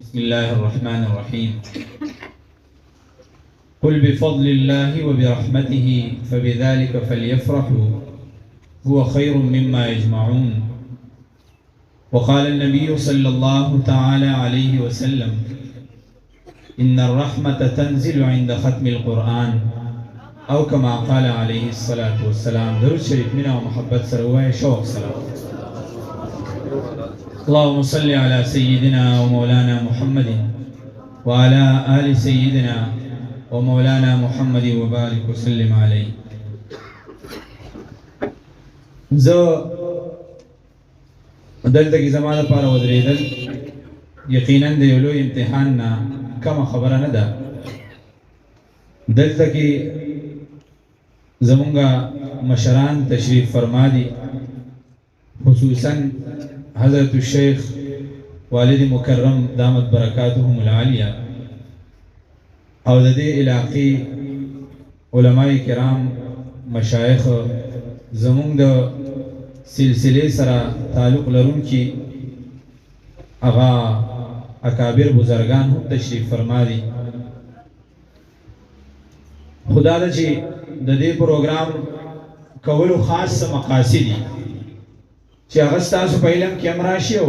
بسم الله الرحمن الرحيم. قل بفضل الله وبرحمته فبذلك فليفرحوا هو خير مما يجمعون. وقال النبي صلى الله تعالى عليه وسلم إن الرحمة تنزل عند ختم القرآن أو كما قال عليه الصلاة والسلام. درود شريف منا ومحبت سرواه شوق سلام. اللهم صل على سيدنا ومولانا محمد وعلى آل سيدنا ومولانا محمد وبارك وسلم عليه. زه دلته کې زمانه لپاره ودرېدل یقینا د یو لوی امتحان نه کومه خبره نه ده. دلته کې زمونږ مشران تشریف فرما دي، خصوصا حضرت الشیخ والد مکرم دامت برکاتهم العالیه او د دې علاقې علماء کرام مشایخ زمونږ د سلسله سره تعلق لرونکي هغه اکابر بزرگان هم تشریف فرما دي. خدا دا چې د دې پروګرام کولو خاص مقاصد دي چې هغه ستاسو په علم کې هم راشي او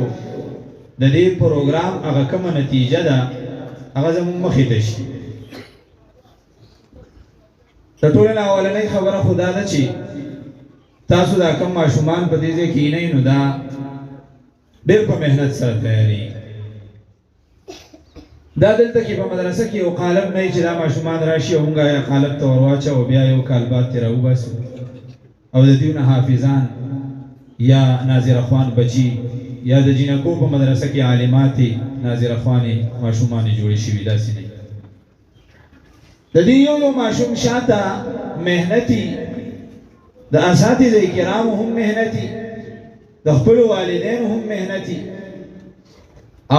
د دې پروګرام هغه کومه نتیجه ده هغه زموږ مخې ته شي. د ټولو نه اولنۍ خبره خدا ده چې تاسو دا کوم ماشومان په دې ځای کې کینئ نو دا ډېر په محنت سره تیارېږي. دا دلته کې په مدرسه کې یو قالب نه وي چې دا ماشومان راشي او موږ یا قالب ته ور واچوو بیا یو کال بعد ترې راوباسو او د دې نه حافظان یا ناظره خوان بچي یا د جینکو په مدرسه کې عالماتې ناظره خوانې ماشومانې جوړې شوي، داسې نه. د دې یو ماشوم شاته محنتي، د اساتذه کرامو هم محنتي، د خپلو والدینو هم محنتي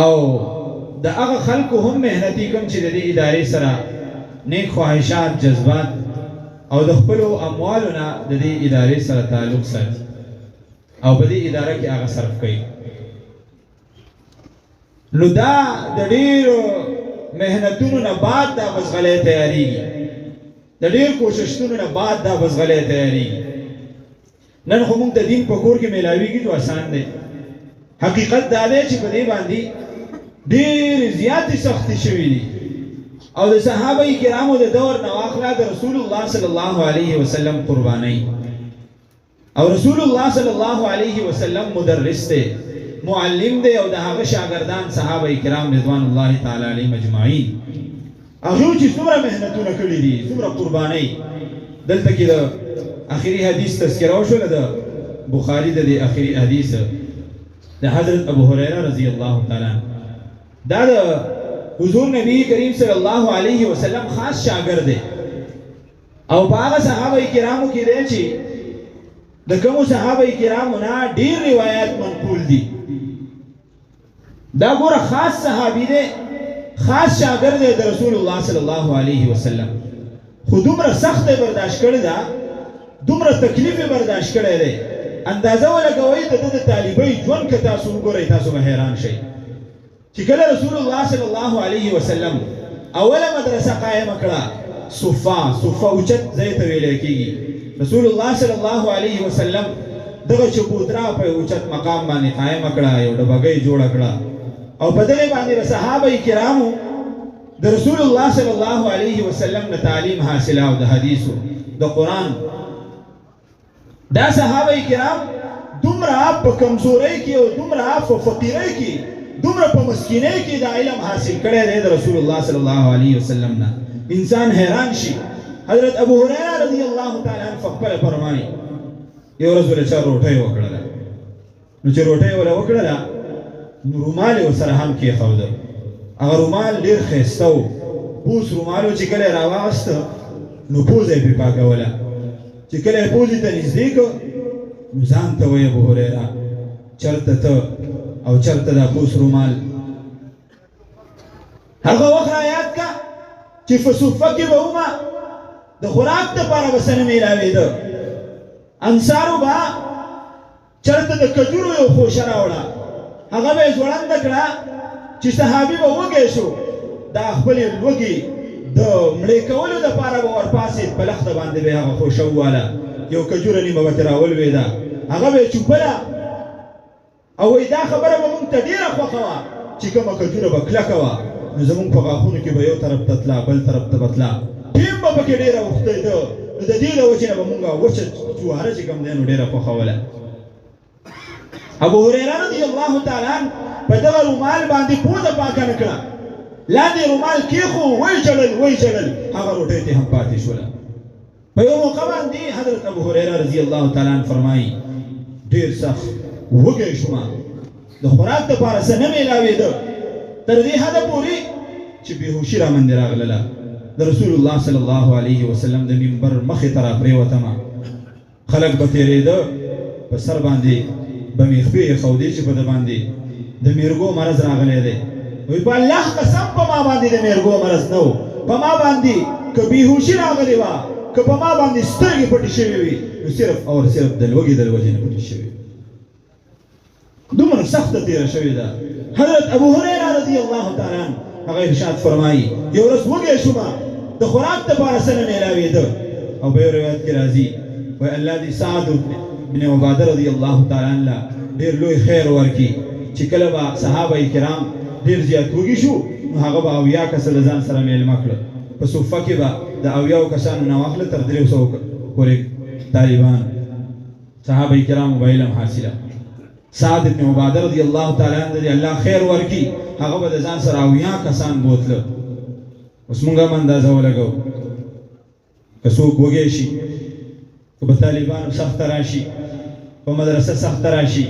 او د هغه خلکو هم محنتي کوم چې د دې ادارې سره نیک خواهشات جذبات او د خپلو اموالو نه د دې ادارې سره تعلق ساتي او په دې اداره کې هغه صرف کوي. نو دا د ډېرو محنتونو نه بعد دا بزغلی تیارېږي، د ډېر کوششونو نه بعد دا بزغلی تیارېږي. نن خو موږ د دین په کور کې میلاویږي نو آسان دی. حقیقت دا دی چې په دې باندې ډېرې زیاتې سختې شوي دي او د صحابه کرامو د دور نه واخله د رسول الله صلی الله علیه وسلم قربانۍ او رسول الله صلی الله علیه وسلم مدرس دی، معلم دی او د هغه شاګردان صحابه کرام رضوان الله تعالی علیهم اجمعین هغوی چې څومره محنتونه کړي دي، څومره قربانۍ. دلته کې د آخري حدیث تذکره وشوله د بخاري د دې آخري حدیث د حضرت ابو هریره رضی الله تعالی عنه. دا د حضور نبی کریم صلی الله علیه وسلم خاص شاګرد دی او په هغه صحابه کرامو کې دی چې د کومو صحابه کرامو نه ډېر روایات منقول دي. دا ګوره خاص صحابي دی، خاص شاګرد دی د رسول الله صلی الله علیه وسلم. خو دومره سخت برداشت کړې ده، دومره تکلیف برداشت کړی دی، اندازه ولګوئ د ده د طالبۍ ژوند که تاسو وګورئ تاسو به حیران شئ چې کله رسول الله صلی الله علیه وسلم اوله مدرسه قائمه کړه، صفه اوچت ځای ته ویلی کېږي. رسول الله صلی الله علیه وسلم دغه چبودرا په اوچت مقام باندې قائمه کړه، یو ډبګۍ جوړه کړه او په دغې باندې صحابه کرامو د رسول الله صلی الله علیه وسلم نه تعلیم حاصله او د حدیثو د قرآن. دا صحابه کرام دومره په کمزورۍ کې او دومره په فقیرۍ کې دومره په مسکینۍ کې دا علم حاصل کړی دی د رسول الله صلی الله علیه وسلم نه، انسان حیران شي. حضرت ابو هریره رضی الله تعالی عنه خپله فرمایي یو ورځ ورله چا روټۍ وکړله، نو چې روټۍ ورله وکړله نو رومال یې ورسره هم کېښوده. هغه رومال ډېر ښایسته و، بوس رومال و چې کله یې راواغسته نو پوزه یې پرې پاکوله. چې کله یې پوزې ته نږدې کړ نو ځان ته وایي ابو هریره چېرته ته او چېرته دا پوس رومال. هغه وخت را یاد که چې په صفه کې به ومه د خوراک دپاره به څه نه میلاوېده. انصارو به چېرته د کجورو یو خوشه راوړه، هغه به یې ځوړنده کړه چې صحابي به وږی شو دا خپلې لوږې د مړې کولو دپاره به ورپاسېد په لخته باندې به یې هغه خوشه وواله یو کجوره نیمه به ترې راولوېده هغه به یې چوپله او وایي دا خبره به مونږ ته ډېره خوښه وه چې کومه کجوره به کلکه وه نو زمونږ په غاښونو کې به یو طرف ته تله بل طرف ته به تله ټیم به پکې ډېره اوښتېده نو د دې له وجې نه به مونږ وچه جوهره چې کوم دی نو ډېره خوښوله ابو هريره رضی الله تعالی عنه په دغه رومال باندې پوزه پاکه نه کړه لاندې رومال کېښو ویې جړل هغه روټۍ ته هم پاتې شوله په یو موقع باندې حضرت ابو هريره رضی الله تعالی عنه فرمایي ډېر سخت وږی شوم د خوراک دپاره څه نه میلاوېده تر دې حده پورې چې بېهوشي را باندې راغلله د رسول الله صلی الله علیه وسلم د منبر مخې ته را پرېوتمه خلک به تېرېده په سر باندې به مې خپې ایښودې چې په ده باندې د میرګو مرض راغلی دی وایي په الله قسم په ما باندې د میرګو مرض نه و په ما باندې که بېهوشي راغلې وه که په ما باندې سترګې پټې شوې وي نو صرف او صرف د لوږې د وجې نه پټې شوې دومره سخته تېره شوې ده حضرت ابو هريره رضی الله تعالی عنه هغه ارشاد فرمایي یو ورځ وږی شومه د خوراک دپاره څه نه میلاوېده او په یو روایت کې راځي وایي الله دې سعد بن عباده رضی الله تعالی عنه ډېر لوی خیر ورکړي چې کله به صحابه کرام ډېر زیات وږي شو نو هغه به اویا کسه د ځان سره میلمه کړه په صفه کې به د اویاو کسانو نه واخله تر 300 پورې طالبان صحابه کرامو به علم حاصله سعد بن عباده رضی الله تعالی عنه دې الله خیر ورکړي هغه به د ځان سره اویا کسان بوتله اوس مونږ هم اندازه ولګو که څوک وږی شي که په طالبانو سخته راشي په مدرسه سخته راشي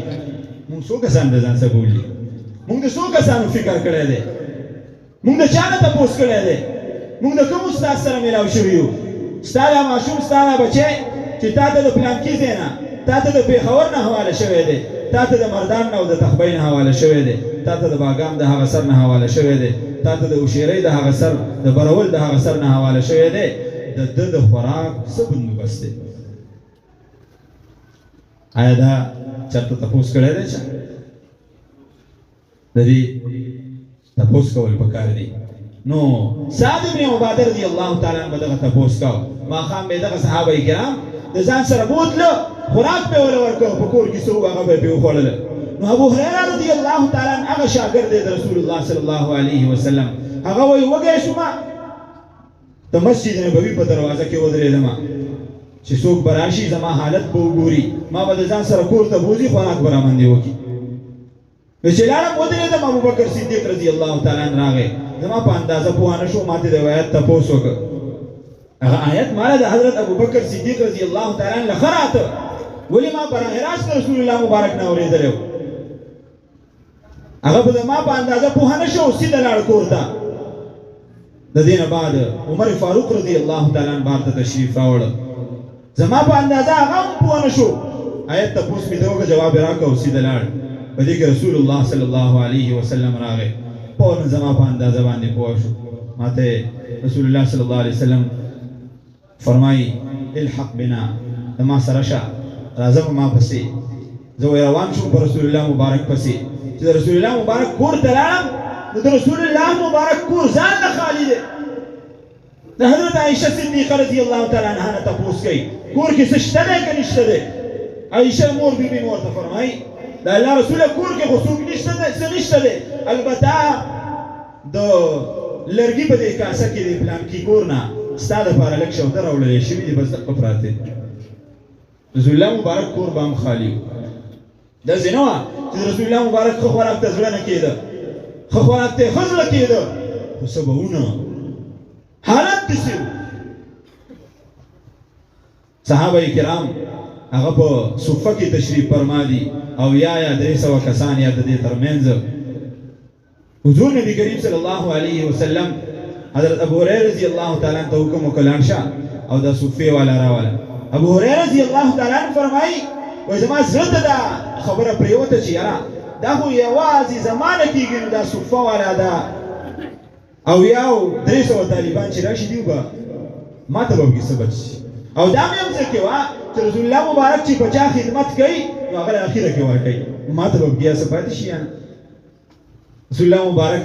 مونږ څو کسان د ځان سره بولي مونږ د څو کسانو فکر کړی دی مونږ د چا نه تپوس کړی دی مونږ د کوم استاد سره میلاو شوي یو ستا دا ماشوم ستا دا بچی چې تا ته د پلانکي ځای نه تا ته د پېښور نه حواله شوی دی تا ته د مردان نه او د تخبۍ نه حواله شوی دی تا ته د باګام د هغه سر نه حواله شوی دی تا ته د اوشیرۍ د هغه سر د برول د هغه سر نه حواله شوی دی د ده د خوراک څه بندوبست دی آیا دا چېرته تپوس کړی دی چا د دې تپوس کول پکار دی نو سعد بن عباده رضی الله تعالی عنه به دغه تپوس کوه ماښام به یې دغه صحابه کرام د ځان سره بوتله خوراک به یې وله ورکوه په کور کې څه وو هغه به یې پرې وخوړله نو ابو هريره رضی الله تعالی عنه هغه شاګرد دی د رسول الله صلی الله علیه وسلم هغه وایي وږی شومه د مسجد نبوي په دروازه کې ودرېدمه چې څوک به راشي زما حالت به وګوري ما به د ځان سره کور ته بوځي خوراک به راباندې وکړي نو چې لاړم ودرېدم ابوبکر صدیق رضی الله تعالی عنه راغی زما په اندازه پوه نه شو ما ته د آیت تپوس وکړ هغه آیت ماله د حضرت ابوبکر صدیق رضی الله تعالی عنه ښه راته ولې ما براه راست رسول الله مبارک نه اورېدلی و هغه به ما په اندازه پوه نه شو سیده لاړ کور ته د دې نه بعد عمر فاروق رضی الله تعالی عنه بار ته تشریف راوړه زما په اندازه هغه هم پوه نه شو آیت تپوس مې ته وکړه جواب یې راکړه او سیده لاړ په دې کې رسول الله صلی الله علیه وسلم راغی فورا زما په اندازه باندې پوه شو ما ته رسول الله صلی الله علیه وسلم فرمایي الحق بنا ما سره شه راځه ما پسې زه روان شوم په رسول الله مبارک پسې چې د رسول الله مبارک کور ته لاړم نو د رسول الله مبارک کور ځان نه خالي دی د حضرت عایشه صدیقه رضی الله تعالی عنها نه تپوس کوي کور کې څه شته دی که نشته دی عایشه مور بیبي مې ورته فرمایي د الله رسوله کور کې خو څوک نشته دی څه نشته دی البته د لرګي په دې کاسه کې د پلانکي کور نه ستا دپاره لږ شوده راوړلی شوي دي بس دغه پراته دي رسول الله مبارک کور به هم خالي و داسې نه وه چې د رسول الله مبارک ښه خوراک ته زړه نه کېده ښه خوراک ته یې ښه زړه کېده خو څه به ونه حالت داسې و صحابه کرام هغه په صفه کې تشریف فرما دي او یا 300 کسان یا د دې ترمنځ حضور نبی کریم صلی الله علیه وسلم حضرت ابو هريره رضی الله تعالی عنہ حکم وکړ شه او د صفه والا راواله ابو هريره رضی الله تعالی عنہ فرمایي وای زما زړه ته دا خبره پریوته چې یاره دا خو یوازې زمانه کېږي نو دا صفه والا ده او یو 300 طالبان چې راشي دي به ما ته به وکړي څه بچ او دا مې هم ځکه وه چې رسول الله مبارک چې په چا خدمت کوي نو هغه له اخره کې ورکوي ما ته به بیا څه پاتې شي رسول الله مبارک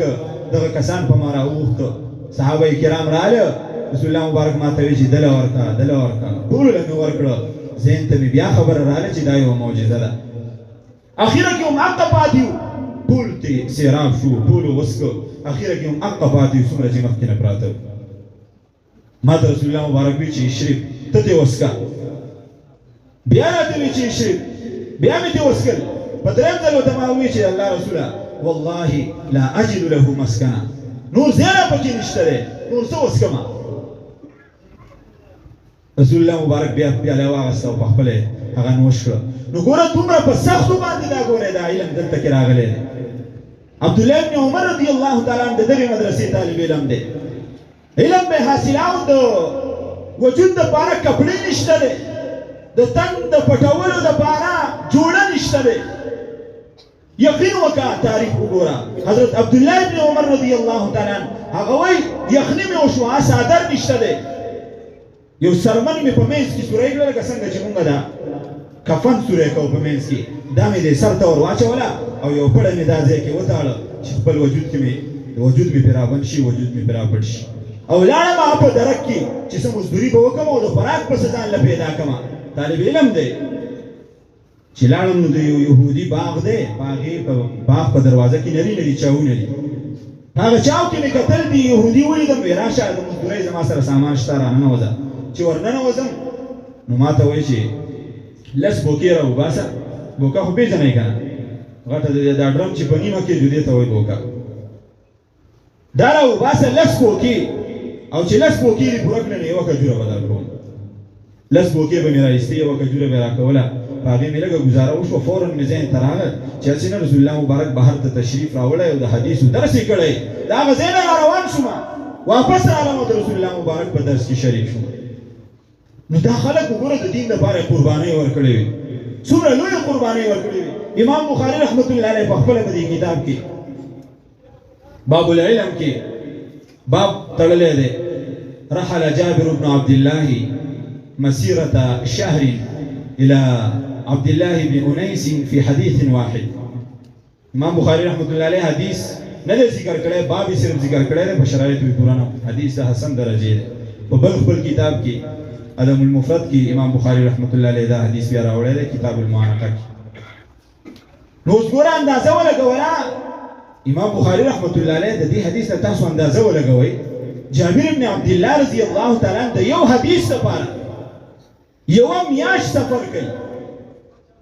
دغه کسان په ما راوغوښتو صحابه کرام راغله رسول الله مبارک ما ته وی چې دله ورکا ټولو له مې ورکړه ذهن ته مې بیا خبره راغله چې دا یوه معجزه ده اخیره کې هم حق پاتې وو ټول ته سیراب شو ټولو وسکه اخیره کې هم حق پاتې وو څومره چې مخکې نه پراته ما ته رسول الله مبارک وی چې شریف ته دې وسکه بیا راته وی چې شریف بیا مې دې وسکل په درېیم ځل ورته ما وویل چې الله رسوله والله لا اجد له مسکنا نور زیره پکې نشته دی نور څه وسکمه رسول الله مبارک بیا پیاله واغسته او په خپل هغه نوش کړه نو ګوره دومره په سختو باندې دا ګوره دا علم دلته کې راغلی دی عبد الله بن عمر رضی الله تعالی عنہ د دغې مدرسې طالب علم دی علم به حاصلاو د وجود دپاره کپړې نشته دی د تن د پټولو دپاره جوړه نشته دی یقین وکړه تاریخ وګوره حضرت عبد الله بن عمر رضی الله تعالی عنہ هغه وایي یخني مې وشوه څادر نشته دی یو سرمن مې په منځ کې سوری کړه لکه څنګه چې مونږ دا کفن سوری کوو په منځ کې دا مې دې سر ته ور واچوله او یو پړه مې دا ځای کې وتاړه چې خپل وجود کې مې وجود مې پرې رابند شي وجود مې پرې راپټ شي او لاړم هغه په درک کې چې څه مزدوري به وکړم او د خوراک پسې ځان له پیدا کړم طالب علم دی چې لاړم نو د یو یهودي باغ دی په هغې په باغ په دروازه کې نري چاونه دي هغه چاو کې مې کتل دي یهودي ولیدم وی راشه د مزدورۍ زما سره سامان شته راننوځه چې ورننوځم نو ما ته وایي چې لس بوکې راوباسه بوکه خو پېژنئ که نه غټه دا ډرم چې په نیمه کې جدې ته وایي بوکه دا راوباسه لس بوکې او چې لس بوکې دې پوره کړې نو یوه کجوره به درکړم لس بوکې به مې راایستې یوه کجوره به یې راکوله په هغې مې لږه ګزاره وشوه فوراً مې ذهن ته راغله چې هسې نه رسول الله مبارک بهر ته تشریف راوړی او د حدیثو درس یې کړی د هغه ځای نه راروان شوم واپس راغلم او د رسول الله مبارک په درس کې شریک شوم نو دا خلک وګوره د دین لپاره قربانۍ ورکړې وي څومره لویې قربانۍ ورکړې وي امام بخاري رحمت الله علیه په خپله په دې کتاب کې باب العلم کې باب تړلی دی رحل جابر بن عبد الله مسيرة شهر إلى عبد الله بن أنيس في حديث واحد امام بخاري رحمت الله علیه حدیث نه دی ذکر کړی باب یې صرف ذکر کړی دی په شرایطو یې پوره نه حدیث د حسن درجې دی په بل خپل کتاب کې ادب المفرد کې امام بخاري رحمت الله علیه دا حدیث بیا راوړی دی کتاب المعانقه کې نو اوس ګوره اندازه ولګوله امام بخاري رحمت الله علیه د دې حدیث نه تاسو اندازه ولګوئ جابر بن عبد الله رضی الله تعالی عنہ د یو حدیث لپاره یوه میاشت سفر کوي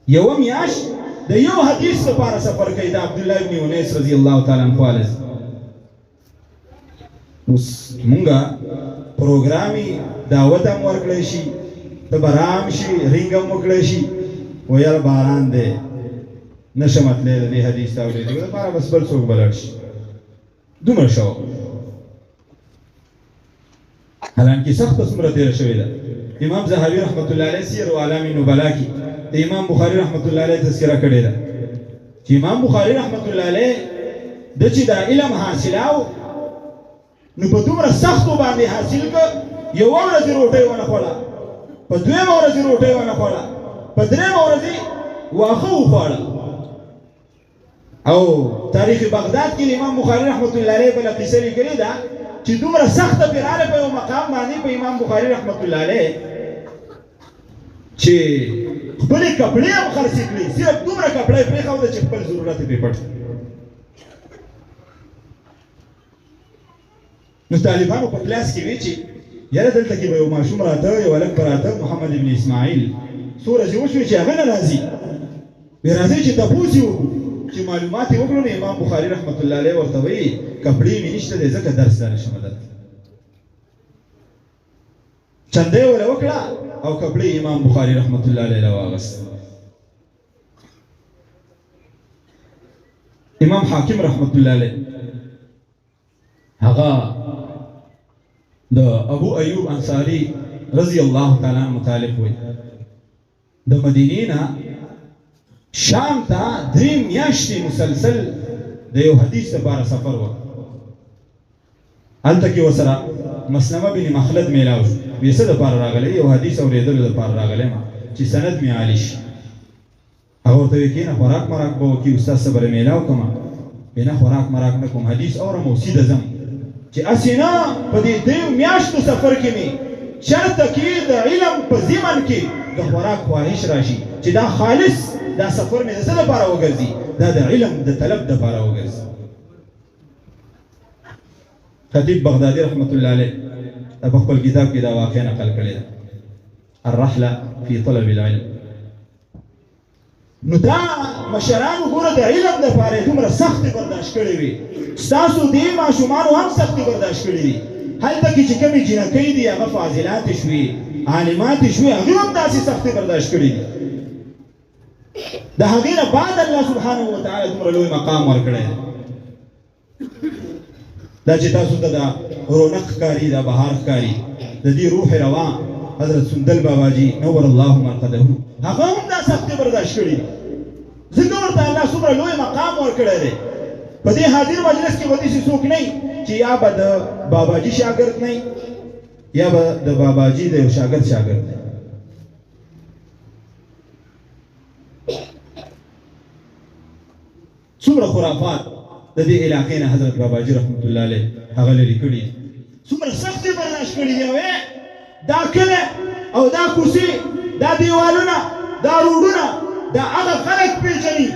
یوه میاشت د یو حدیث لپاره سفر کوي د عبد الله بن انیس رضی الله تعالی عنہ خالص اوس مونږه پروګرامي دعوت هم ورکړی شي ته به رام شي رینګ هم وکړی شي ویل باران دی نشم تللی د دې حدیث ته اورېدو لپاره بس بل څوک به لاړ شي دومره شوق حالانکه سخته څومره تېره شوې ده امام زهبي رحمت الله علیه سیر و اعلام نبلا کې د امام بخاري رحمت الله علیه تذکره کړې ده چې امام بخاري رحمت الله علیه د چې دا علم حاصلاو نو په دومره سختو باندې حاصل کړ یوه ورځ روټۍ ونه خوړه په دویمه ورځ روټۍ ونه خوړه په درېیمه ورځ واښه وخوړه او تاریخ بغداد کې امام بخاري رحمت الله علیه بله قصه لیکلې ده چې دومره سخته پرې راغله په یو مقام باندې په امام بخاري رحمت الله علیه چې خپلې کپړې هم خرڅې کړې صرف دومره کپړه یې پرېښوده چې خپل ضرورت یې پرې پټ نو طالبانو په کلاس کې وی چې یاره دلته کې به یو ماشوم راته یو هلک به راته محمد ابن اسماعیل څو ورځې وشوې چې هغه نه راځي وی راځئ چې تپوس یې وکړو چې معلومات یې وکړو نو امام بخاري رحمت الله علیه ورته وایي کپړې مې نشته دی ځکه درس ته نشم دلته چنده یې وله وکړه او کپړې امام بخاري رحمت الله علیه راواغست امام حاکم رحمت الله علیه هغه د ابو ایوب انصاری رضی الله تعالی عنہ متعلق وي د مدینې نه شام ته 3 میاشتې مسلسل د یو حدیث لپاره سفر و هلته کې ورسره مسلمه بن مخلد میلاو شو وی څه دپاره راغلی یو حدیث اورېدلو دپاره راغلی ما چې سند مې عالي شي هغه ورته ویې کښېنه خوراک مراک به وکړي استاد څه به له میلاو کړمه بنا خوراک مراک نه کوم حدیث اورم او سیده ځم چې اسینا په دې دیو میاشتو سفر کې می شرط کې د علم په ضمن کې د خوراک خواهش راشي چې دا خالص دا سفر مې د څه لپاره وګرځي دا د علم د طلب لپاره وګرځي. خطیب بغدادي رحمت الله علیه په خپل کتاب کې دا واقعه نقل کړې ده الرحله فی طلب العلم. نو دا مشران وګوره د علم دپاره دومره سختې برداشت کړې وي ستاسو دې ماشومانو هم سختې برداشت کړې وي هلته کې چې کومې جنکۍ دي هغه فاضلاتې شوې عالماتې شوې هغې هم داسې سختې برداشت کړې دي د هغې نه بعد الله سبحانه وتعالی دومره لوی مقام ورکړی دی دا چې تاسو ته دا رونق ښکاري دا بهار ښکاري د دې روح روا حضرت سندل باباجي نور الله مرقده هغه هم دا سختې برداشت کړي دي ځکه ورته الله څومره لوی مقام ورکړی دی په دې حاضر مجلس کې به داسې څوک نه چې یا به د باباجي شاګرد نه یا به د باباجي د یو شاګرد نه څومره خرافات د دې علاقې نه حضرت باباجي رحمت الله علیه هغه لرې کړي څومره سختې برداشت کړي دي دا کله او دا کوڅې دا دیوالونه دا روډونه دا هغه خلک پیژني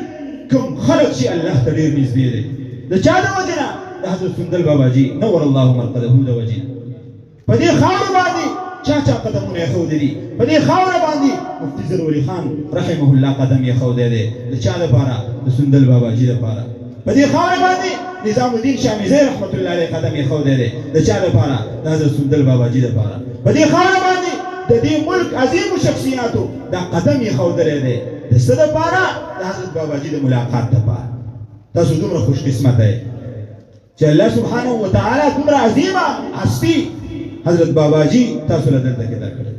کوم خلک چې الله ته ډېر نږدې دی د چا د وجې نه د حضرت سندل باباجي نور الله مرقده د وجې نه په دې خاوره باندې چا قدمونه ایښودي دي په دې خاوره باندې مفتي ضروري خان رحمه الله قدم ایښودی دی د چا دپاره د سندل باباجي دپاره په دې خاوره باندې نظام الدین شامیزی رحمت الله علیه قدم ایښودی دی د چا دپاره د حضرت سندل باباجي دپاره په دې خاوره باندې د دې ملک عظیمو شخصیاتو دا قدم ایښودلی دی د څه دپاره د حضرت باباجي د ملاقات دپاره. تاسو دومره خوش قسمته یې چې الله سبحانه وتعالی دومره عظیمه هستي حضرت باباجي تاسو له دلته کې درکړی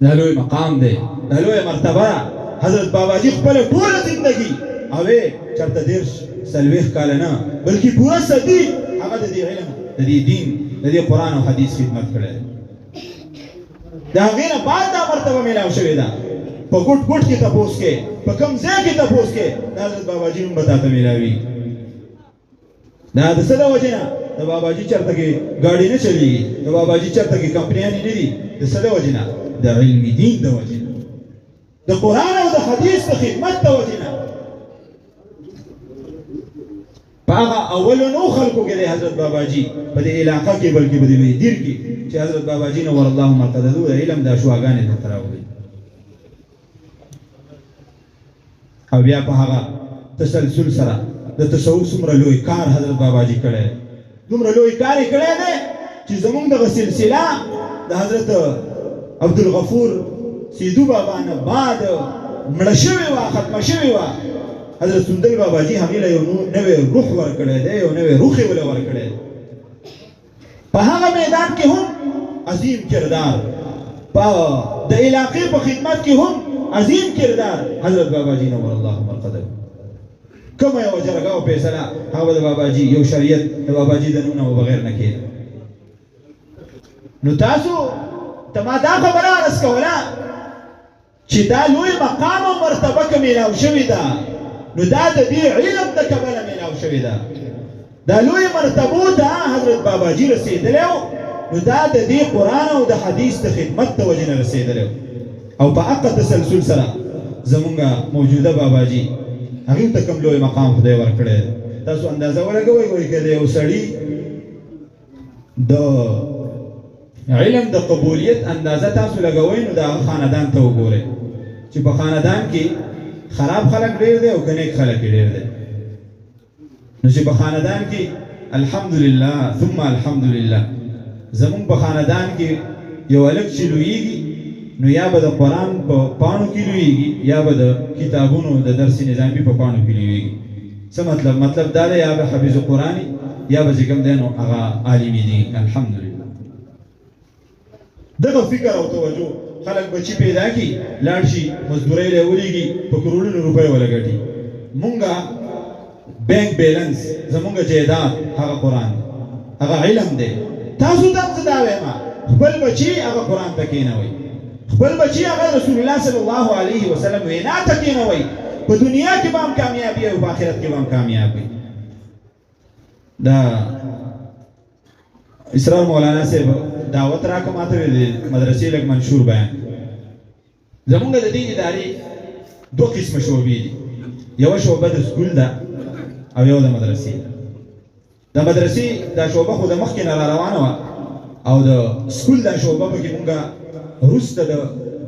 دا لوی مقام دی دا لوی مرتبه حضرت باباجي خپله ټوله زندګي اوې چېرته دېرش څلوېښت کاله نه بلکې پوره صدي هغه د دې علم د دې دین د دې قرآن او حدیث خدمت کړی دی د هغې نه بعد دا مرتبه میلاو شوې ده په ګوټ ګوټ کې تپوس کې په کوم ځای کې تپوس کې د حضرت باباجي نوم به تاته میلاوي دا د څه د وجې نه د باباجي چېرته کې ګاډي نه چلېږي د باباجي چېرته کې کمپنیانې نه دي د څه د وجې نه د علم دین د وجې نه د قرآن او د حدیث د خدمت د وجې نه په هغه اولنو خلکو کې د حضرت باباجي په دې علاقه کې بلکې په دې دیر کې چې حضرت باباجي نور الله مرقده د علم دا شواګانې درته راوړي او بیا په هغه تسلسل سره د تصوف څومره لوی کار حضرت باباجي کړی دومره لوی کار یې کړی دی چې زمونږ دغه سلسله د حضرت عبدالغفور سیدو بابا نه بعد مړه شوې وه ختمه شوې وه حضرت سندل باباجي هغې له یو نوی روح ورکړی دی یو نوی روح یې وله ورکړی دی په هغه میدان کې هم عظیم کردار په د علاقې په خدمت کې هم عظیم کردار حضرت باباجي نور الله مرقده کومه یوه جرګه او فیصله هغه به د باباجي یو شریعت د باباجي د نوم نه بغیر نه کېده نو تاسو ته ما دا خبره عرض کوله چې دا لوی مقام او مرتبه که میلاو شوې ده نو دا د دې علم د کبله میلاو شوې ده دا لوی مرتبو ته حضرت باباجي رسېدلی نو دا د دې قرآن او د حدیث د خدمت د وجې نه رسېدلی او په حقه تسلسل سره زمونږ موجوده باباجي هغې ته کوم لوی مقام خدای ورکړی دی تاسو اندازه ولګوئ وایي که د یو سړي د علم د قبولیت اندازه تاسو لګوئ نو د هغه خاندان ته وګورئ چې په خاندان کې خراب خلک ډېر دی او که نیک خلک یې ډېر دی نو چې په خاندان کې الحمدلله ثم الحمدلله زمونږ په خاندان کې یو هلک چې لویږي نو یا به د قرآن په پاڼو کې لویږي یا به د کتابونو د درس نظامي په پاڼو کې لویږي څه مطلب دا دی یا به حفظ قرآني یا به چې کوم دی نو هغه عالمي دي الحمدلله دغه فکر او توجه خلک بچي پیدا کړي لاړ شي مزدورۍ له ولیږي په کروڑونو روپۍ ولګټي مونږه بینک بیلنس زمونږه جایداد هغه قرآن هغه علم دی تاسو ته څه دا وایم خپل بچي هغه قرآن ته کښېنوئ خپل بچي هغه رسول الله صلی الله علیه وسلم وینا ته کښېنوئ په دنیا کې به هم کامیابي او په آخرت کې به هم کامیابي. دا اسرار مولانا صاحب دعوت راکړه ماته ویل مدرسې لږ منشور بیان. زمونږ د دې ادارې دوه قسمه شعبې دي، یوه شعبه د سکول ده او یو د مدرسې. د مدرسې دا شعبه خو د مخکې نه را روانه وه او د سکول دا شعبه پکې مونږ وروسته د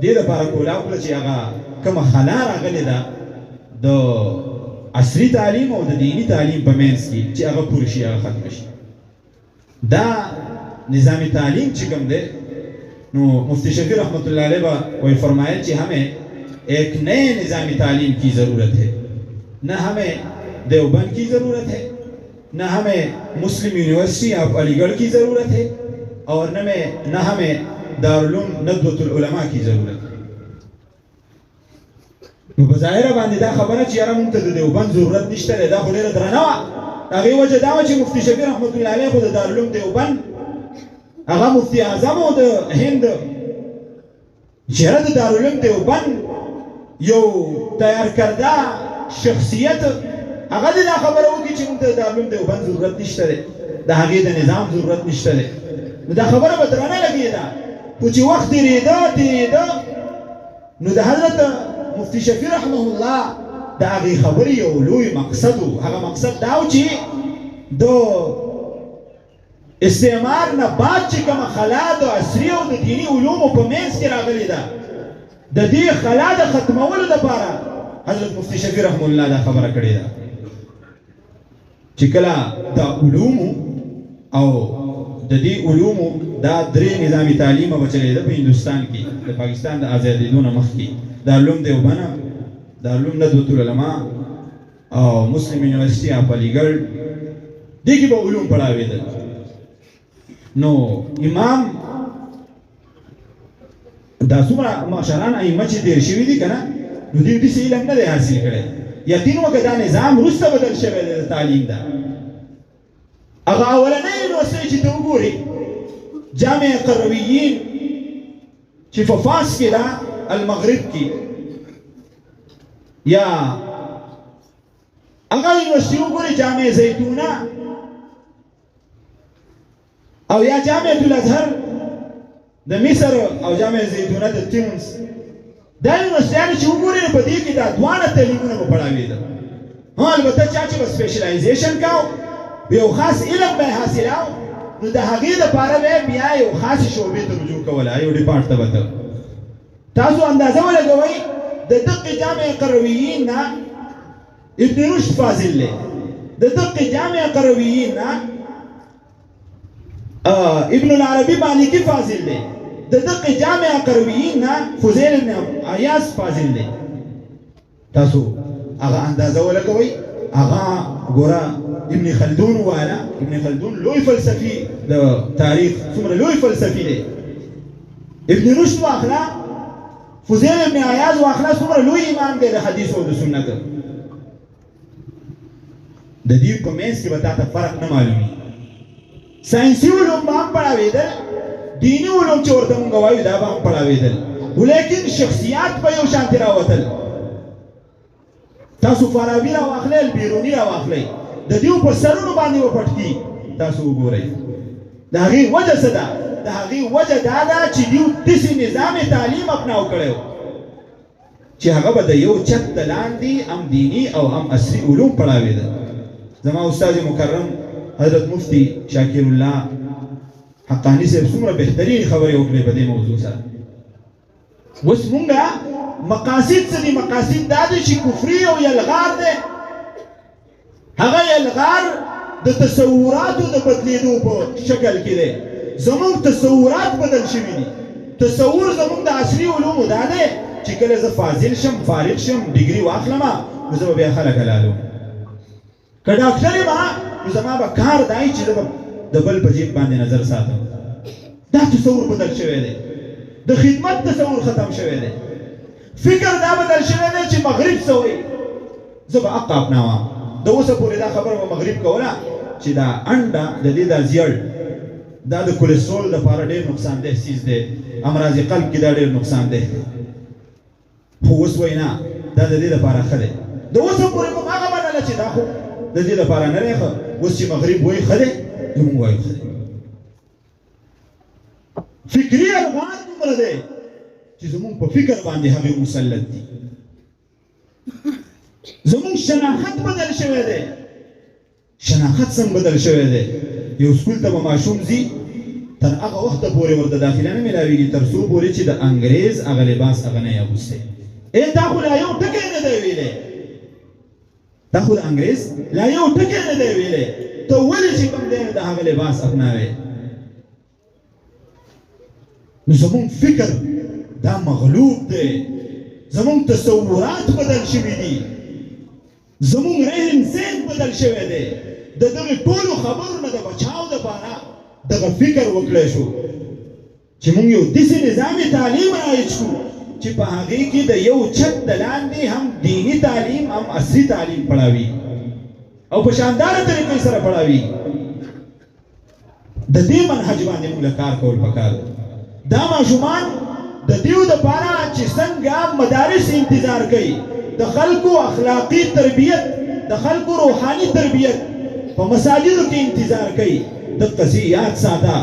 دې لپاره کولاو کړه چې هغه کومه خلا راغلې ده د عصري تعلیم او د دینی تعلیم په منځ کې چې هغه پوره شي، هغه ختم شي. دا نظام تعلیم چې کوم دی نو مفتی شفیع رحمت اللہ علیہ وہی فرمائے کہ ہمیں ایک نئے نظام تعلیم کی ضرورت ہے. نہ ہمیں دیوبند کی ضرورت ہے، نہ ہمیں مسلم یونیورسٹی آف علی گڑھ کی ضرورت ہے، اور نہ ہمیں دارالعلوم ندوۃ العلماء کی ضرورت ہے. نو بظاهر باندې دا خبره چې یاره مونږ ته د دیوبند ضرورت نشته دی، دا خو ډېره درنه وه. هغې وجه دا وه چې مفتی شفیع رحمت الله علیه خو د دارالعلوم دیوبند هغه مفتی اعظم او د هند چېرې د دارالعلوم دیوبند یو تیار کرده شخصیت هغه دې دا خبره وکړي چې مونږ ته د دارالعلوم دیوبند ضرورت نشته دی، د هغې د نظام ضرورت نشته دی. نو دا خبره به درنه لګېده، خو چې وخت تېرېده نو د حضرت مفتی شفیع رحمه الله د هغې خبرې یو لوی مقصد و. هغه مقصد دا و چې د استعمار نه بعد چې کومه خلا د عصري او د دیني علومو په منځ کې راغلې ده، د دې خلا د ختمولو لپاره حضرت مفتی شفیع رحمه الله دا خبره کړې ده چې کله د علومو او د دې علومو دا درې نظامي تعلیم به چلېده په هندوستان کې د پاکستان د ازادېدو نه مخکې. دارالعلوم دیوبند، دارالعلوم ندوۃ العلماء او مسلم یونیورسٹی آف علی گڑھ، دې کې به علوم پڑھاوېدل. نو امام دا څومره مشران ائمه چې تېر شوي دي که نه، نو دوی داسې علم نه دی حاصل کړی. یقین وکړه دا نظام وروسته بدل شوی دی د تعلیم ده. هغه اولنۍ یونیورسټۍ چې ته وګورې جامع قرویین چې په فاس کې ده المغرب کې، یا هغه یونیورسټي وګورې جامع زیتونه او یا جامعة الازهر د مصر او جامعة زیتونه د تونس. دا یونیورسټیانې چې وګورې په دې کې دا دواړه تعلیمونه به پړاوېده. البته چا چې به سپیشلایزیشن کاو یو خاص علم به حاصلاو نو د هغې دپاره به بیا یو خاصې شعبې ته رجوع کوله، یو ډیپارټ ته به ته. تاسو اندازه ولګوئ د دقې جامع قرویین نه ابن رشد فاضل دی، د دقې جامع قرویین نه ابن العربی مالکی فاضل دی، د دقې جامع قرویین نه فضیل ابن عیاض فاضل دی. تاسو هغه اندازه ولګوئ. هغه ګوره ابن خلدون والا، ابن خلدون لوی فلسفي د تاریخ څومره لوی فلسفي دی. ابن رشد واخله، فضیل ابن عیاض واخله، څومره لوی امام دی د حدیث او د سنت. د دې په منځ کې به تاته فرق نه معلومي. ساینسي علوم به هم پړاوېدل، دیني علوم چې ورته مونږ وایو دا به هم پړاوېدل، ولیکن شخصیات به یو شانتې راوتل. تاسو فارابي راواخلئ، البیروني راواخلئ، د دې په سرونو باندې وپټکي. تاسو وګورئ د هغې وجه څه ده؟ د هغې وجه دا ده چې دوی داسې نظام تعلیم اپناو کړی و چې هغه به د یو چت د لاندې هم دیني او هم عصري علوم پړاوېده. زما استاد مکرم حضرت مفتی شاکر الله حقانی صاحب څومره بهترین خبرې وکړې په دې موضوع سره. اوس مونږه مقاصد څه دي؟ مقاصد دا دی چې کفري او یلغار دی. هغه یلغار د تصوراتو د بدلېدو په شکل کې دی. زمونږ تصورات بدل شوي دي. تصور زمونږ د عصري علومو دا دی چې کله زه فاضل شم، فارغ شم، ډیګري واخلم، نو زه به بیا خلک حلالوم. که ډاکټر یم نو زما به کار دی چې زه به د بل په جیب باندې نظر ساتم. دا تصور بدل شوی دی. د خدمت تصور ختم شوی دی. فکر دا بدل شوی دی چې مغرب څه وایي زه به حق اپناوم. د اوسه پورې دا خبره به مغرب کوله چې دا انډه د دې دا زیړ دا د کولیسټرول لپاره ډېر نقصان ده سیز دی، امراض قلب کې دا ډېر نقصان ده. خو اوس وایي نه، دا د دې لپاره ښه دی. د اوسه پورې موږ هغه منله چې دا خو د دې لپاره نه دی ښه اوس چې مغرب وایي ښه دی زموږ وایو ښه دی فکري ارمان دومره دی چې زموږ په فکر باندې هغې مسلط دي زموږ شناخت بدل شوی دی شناخت څنګه بدل شوی دی یو سکول ته به ماشوم ځي تر هغه وخته پورې ورته داخله نه میلاویږي تر څو پورې چې د انګریز هغه لباس هغه نه یې اغوستی دا خو لا یو ټکی نه دی ویلی دا خو د انګریز لا یو ټکی نه دی ویلی ته ولې چې کوم دی د هغه لباس اپناوې نو زموږ فکر دا مغلوب دی زموږ تصورات بدل شوي دي زموږ رهن ذهن بدل شوی دی د دغې ټولو خبرو نه د بچاو دپاره دغه فکر وکړی شو چې موږ یو داسې نظامي تعلیم رایج کړو چې په هغې کې د یو چت د لاندې هم دیني تعلیم هم عصري تعلیم پړاوي او په شانداره طریقې سره پړاوي د دې منهج باندې موږ له کار کول پکار دا ماشومان د دیو دپاره چې څنګه مدارس انتظار کوي د خلکو اخلاقی تربیت د خلکو روحاني تربیت په مساجدو کې انتظار کوي دقسې یاد ساته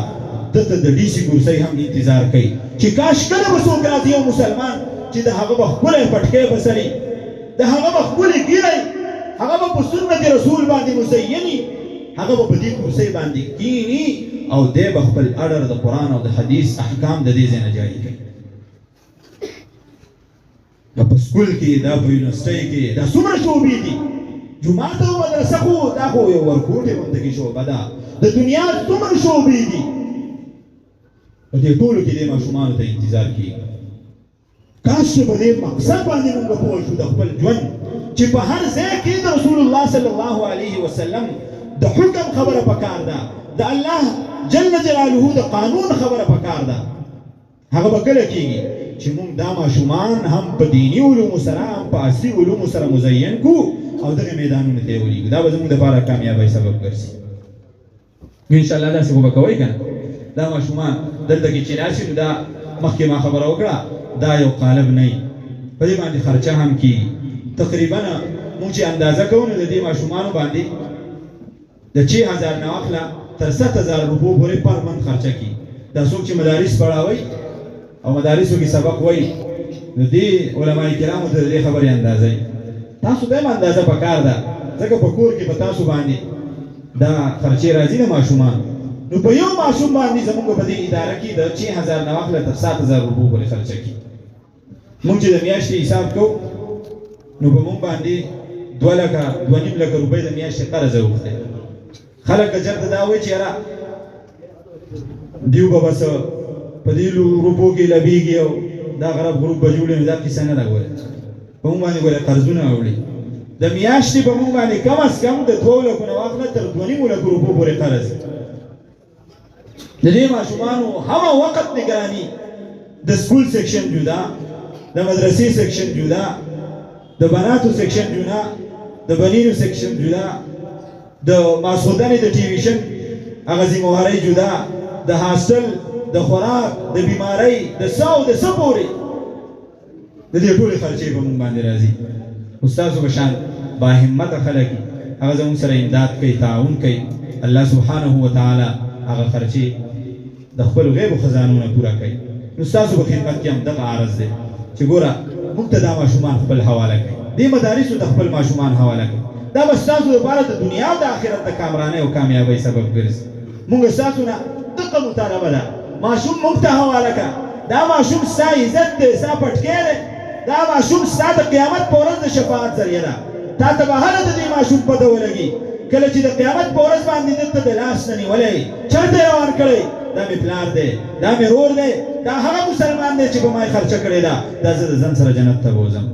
دته د ډیسي کرسۍ هم انتظار کوي چې کاش کله به څوک راځي یو مسلمان چې د هغه به ښکلی پټکی بسري د هغه به ښکلې ګیری هغه به په سنت رسول باندې مزیني هغه به په دې کرسۍ باندې کینی او دی به خپل اډر د قرآن او د حدیث احکام د دې ځای نه جاري کوي دا په سکول کې دا په یونیورسټۍ کې دا څومره شعبې دي جومات او مدرسه خو دا خو یو ورکوټې غوندې کې شعبه ده د دنیا څومره شعبې دي په دې ټولو کې دې ماشومانو ته انتظار کېږي کاش چې په دې مقصد باندې موږ پوه شو د خپل ژوند چې په هر ځای کې د رسول الله صلی الله علیه وسلم د حکم خبره پکار ده د الله جل جلاله د قانون خبره پکار ده هغه به کله کېږي چې موږ دا ماشومان هم په دیني علومو سره هم په عصري علومو سره مزین کو او دغه میدانونو ته یې ولیږو دا به زموږ دپاره کامیابۍ سبب ګرځي انشاءالله داسې خو به کوئ که نه دا ماشومان دلته کې چې راشي نو دا مخکې ما خبره وکړه دا یو قالب نه وي په دې باندې خرچه هم کېږي تقریبا موږ چې اندازه کوو نو د دې ماشومانو باندې د 6000 نه واخله تر 7000 روپو پورې پر من خرچه کېږي دا څوک چې مدارس پړاوئ او مدارسو کې سبق وایي نو دې علماء کرامو ته د دې خبرې اندازه تاسو ته هم اندازه پکار ده ځکه په کور کې به تاسو باندې دا خرچې راځي د ماشومان نو په یو ماشوم باندې زموږ په دې اداره کې د 6000 نه واخله تر 7000 روپو پورې خرچه کېږي موږ چې د میاشتې حساب کوو نو په موږ باندې 2 لکه 2.5 لکه روپۍ د میاشتې قرض اوښتی خلک که چېرته دا وایي چې یاره دیو به بس په دې روپو کې لبیږي او دا غرب غروب به جوړي نو دا کیسه نه ده ګوره په موږ باندې ګوره قرضونه اوړي د میاشتې په موږ باندې کم از کم د 2 لکو نه واخله تر 2.5 لکو روپو پورې قرض د دې ماشومانو همه وخت نگرانی د سکول سیکشن جدا د مدرسې سیکشن جدا د بناتو سیکشن جدا د بنینو سیکشن جدا د ماسودانې د ټیویشن هغه ذمہوارۍ جدا د هاستل د خوراک د بیماری د ساو د سپوري د دې ټولې خرچې په موږ باندې راځي استادو بشان با همت خلک هغه زموږ سره امداد کوي تعاون کوي الله سبحانه وتعالى هغه خرچې د خپل غیب خزانو نه پورا کوي نو تاسو په خدمت کې هم دغه عرض دی چې ګوره موږ ته دا ماشومان خپل حواله کوي دې مدارسو د خپل ماشومان حواله کوي دا به ستاسو لپاره د دنیا او د آخرت د کامرانۍ او کامیابۍ سبب ګرځي موږ ستاسو نه دغه مطالبه ده ماشوم موږ ته حواله کړه دا ماشوم ستا عزت دی ستا پټکی دی دا ماشوم ستا د قیامت په ورځ د شفاعت ذریعه ده تا ته به هله د دې ماشوم پته ولګي کله چې د قیامت په ورځ باندې دلته د لاس نه نیولی چېرته یې روان کړی دا مې پلار دی دا مې رور دی دا هغه مسلمان دی چې په ما یې خرچه کړې ده دا زه د ځان سره جنت ته بوځم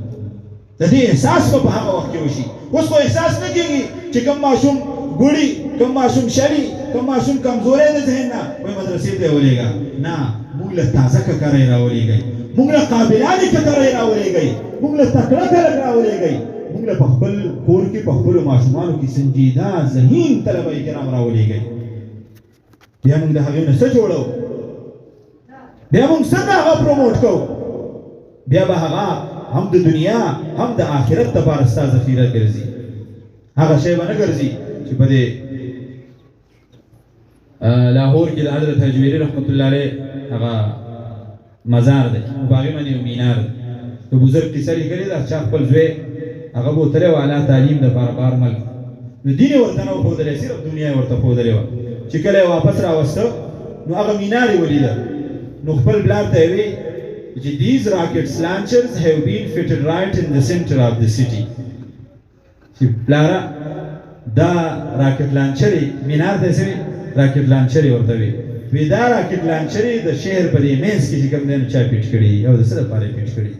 د دې احساس به په هغه وخت کې وشي اوس خو احساس نه کېږي چې کوم ماشوم ګوړي کوم ماشوم شري کوم ماشوم کمزوری د ذهن نه وایي مدرسې ته یې ولېږه نه موږ له تازه ککره یې راولېږئ موږ له قابلانې ککره یې راولېږئ موږ له تکړه خلک راولېږئ موږ له په خپل کور کې په خپلو ماشومانو کې سنجیده ذهین طلبه کرام راولېږئ بیا موږ د هغې نه څه جوړو بیا موږ څنګه هغه پروموټ کوو بیا به هغه هم د دنیا هم د آخرت لپاره ستا ذخیره ګرځي هغه شی به نه ګرځي چې په دې لاهور کې د حضرت حجویری رحمت الله علیه هغه مزار دی په هغې باندې یو مینار دی د بزرګ کیسه لیکلې ده چا خپل زوی هغه به وتلی و اعلی تعلیم دپاره بهر ملک نو دین یې ورته نه و ښودلی صرف دنیا یې ورته ښودلې وه چې کله یې واپس راوسته نو هغه مینار یې ولیده نو خپل پلار ته یې وی چې these rocket launchers have been fitted right in the center of the city چې پلاره دا راکټ لانچرې مینار ته یې څه وي راکټ لانچرې ورته وي وی دا راکټ لانچرې د شهر په دې منځ کې چې کوم دی نو چا پیټ کړي او د څه لپاره یې پیټ کړي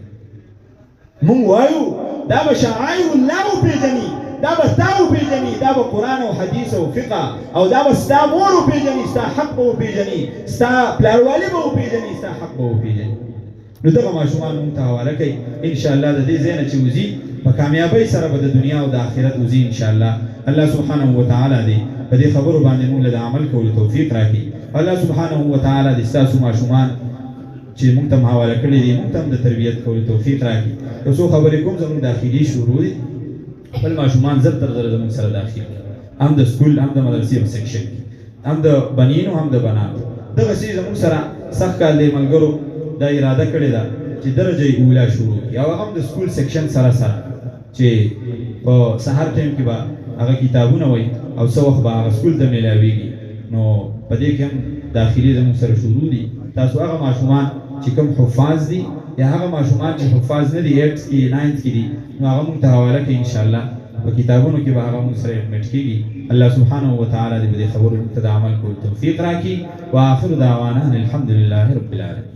مونږ وایو دا به شعائر الله وپېژني دا به تا وپېژني دا به قرآن او حدیث او فقه او دا به ستا مور وپېژني ستا حق به وپېژني ستا پلاروالي به وپېژني ستا حق به وپېژني نو دغه ماشومان مونږ ته حواله کوي انشاءالله د دې ځای نه چې وځي په کامیابۍ سره به د دنیا او د آخرت وځي انشاءالله الله سبحانه وتعالی دې په دې خبرو باندې مونږ له د عمل کولو توفیق راکړي الله سبحانه وتعالی دې ستاسو ماشومان چې مونږ ته حواله کړي دي مونږ ته هم د تربیت کولو توفیق راکړي یو څو خبرې کوم زموږ داخلي شروع دي خپل ماشومان زر تر زره زموږ سره داخل هم د سکول هم د مدرسې په سیکشن کې هم د بنینو هم د بناتو دغسې زموږ سره سخت کال دی ملګرو دا اراده کړې ده چې درجه اوله شروع کړي او هغه هم د سکول سیکشن سره سره چې په سهار ټایم کې به هغه کتابونه وایي او څه وخت به هغه سکول ته میلاویږي نو په دې کې هم داخلي زموږ سره شروع دي تاسو هغه ماشومان چې کوم حفاظ دي یا هغه ماشومان چې حفاظ نه دي 8 کې 9 کې دي نو هغه مونږ ته حواله کوي انشاءالله په کتابونو کې به هغه مونږ سره ایډمټ کېږي الله سبحانه وتعالی دې په دې خبرو مونږ ته د عمل کولو توفیق راکړي واخر دعوانا الحمد لله رب العالمین